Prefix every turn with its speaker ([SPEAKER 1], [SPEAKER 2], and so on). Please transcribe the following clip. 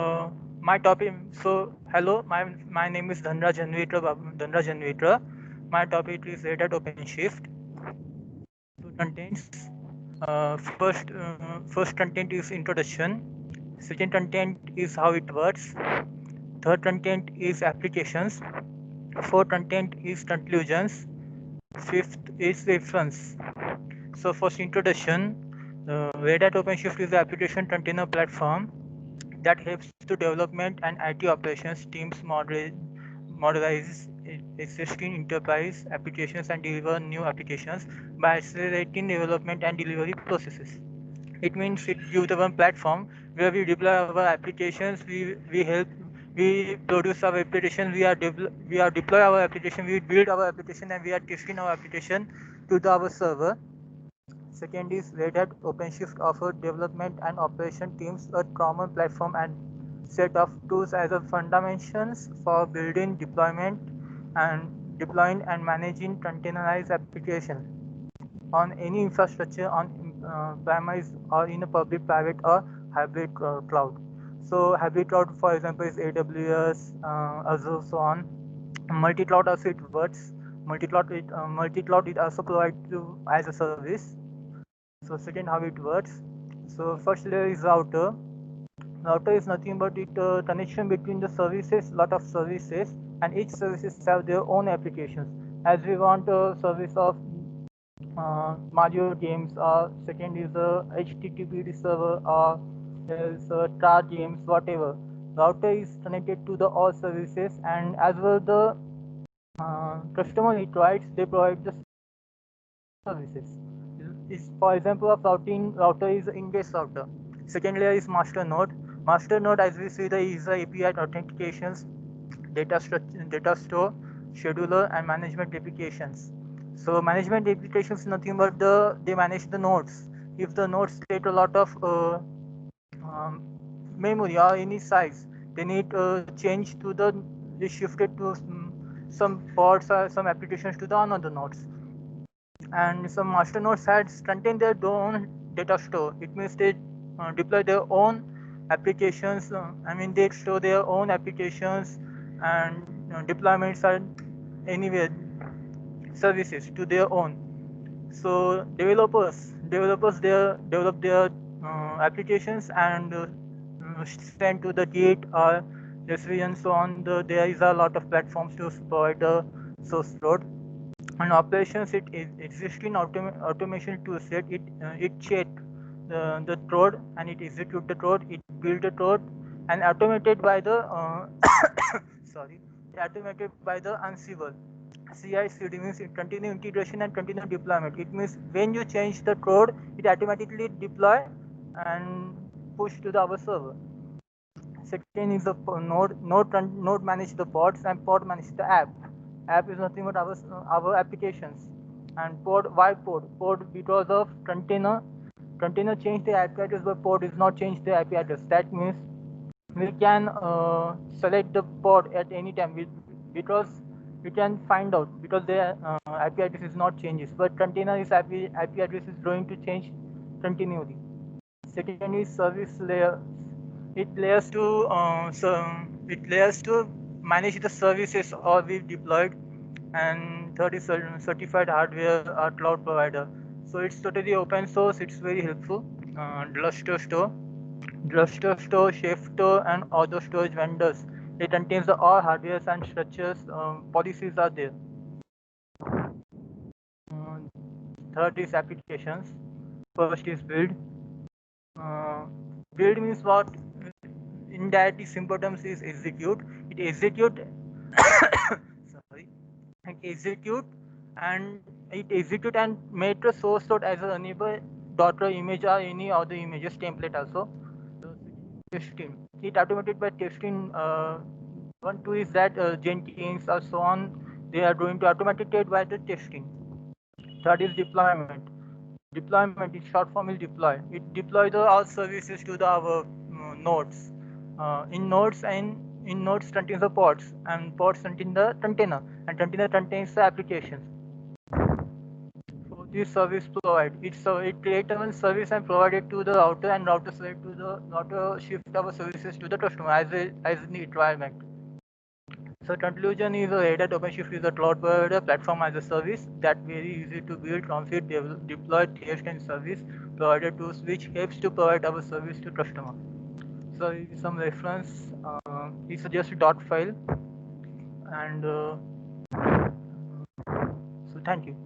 [SPEAKER 1] My topic. So, hello. My name is Dhanraj Anvitra. My topic is Red Hat OpenShift. So, contents. First content is introduction. Second content is how it works. Third content is applications. Fourth content is conclusions. Fifth is reference. So, first introduction. Red Hat OpenShift is the application container platform that helps to development and IT operations teams modernize existing enterprise applications and deliver new applications by accelerating development and delivery processes. It means it gives the one platform where we deploy our applications, we help, we produce our application, we are deploy our application, we build our application, and we are testing our application to our server. Second is Red Hat OpenShift offers development and operation teams a common platform and set of tools as a fundamentals for building, deploying and managing containerized application on any infrastructure on premise or in a public, private or hybrid cloud. So hybrid cloud, for example, is AWS, Azure, so on. Multi-cloud also it works. Multi-cloud it also provides you as a service. So second, how it works. So first layer is router. Router is nothing but it connection between the services, lot of services, and each services have their own applications. As we want a service of Mario games, or second is a HTTP server, or there's car games, whatever. Router is connected to the all services, and as well the customer requires, they provide the services. Is for example of router is ingress router. Second layer is master node. Master node, as we see, the is the API authentications, data store, scheduler, and management applications. So management applications is nothing but they manage the nodes. If the nodes take a lot of um, memory or any size, they need change to the they shifted to some pods or some applications to the another nodes. And some master nodes had contain their own data store. It means they deploy their own applications. They store their own applications, and deployments are anywhere services to their own. So developers there develop their applications and send to the Git or Repository and so on. There is a lot of platforms to provide the source code. And operations, it is existing automation tool set. It check the code and it execute the code. It build the code and automated by the sorry, automated by the Ansible. CI/CD means continue integration and continue deployment. It means when you change the code, it automatically deploy and push to the our server. Second is the node manage the pods and pod manage the app. App is nothing but our applications. And pod, why pod? Pod because of container change the IP address, but pod is not change the IP address. That means we can select the pod at any time because we can find out because the IP address is not changes, but container is IP address is going to change continually. Second is service layer. It layers to manage the services or we deployed. And third is certified hardware or cloud provider. So it's totally open source. It's very helpful. Gluster Store, Chef Store, and other storage vendors. It contains all hardwares and structures. Policies are there. Uh, Third is applications. First is build. Uh, Build means what? In that, the simple terms is execute. It execute. Sorry. It execute and make the source code as a enable Docker image or any other images template also. So testing. It automated by testing. One two is that Jenkins or so on. They are going to automated by the testing. Third is deployment. Deployment is short form is deploy. It deploy the all services to the our nodes. In nodes contains the pods, and pods contain the container, and container contains the applications. this service provide. It create one service and provide it to the router, and router select to the router shift our services to the customer as need requirement. So conclusion is Red Hat OpenShift is a cloud provider platform as a service that very easy to build, configure, deploy, test, and service provider tools which helps to provide our service to customer. So some reference. It's just a dot file, and so thank you.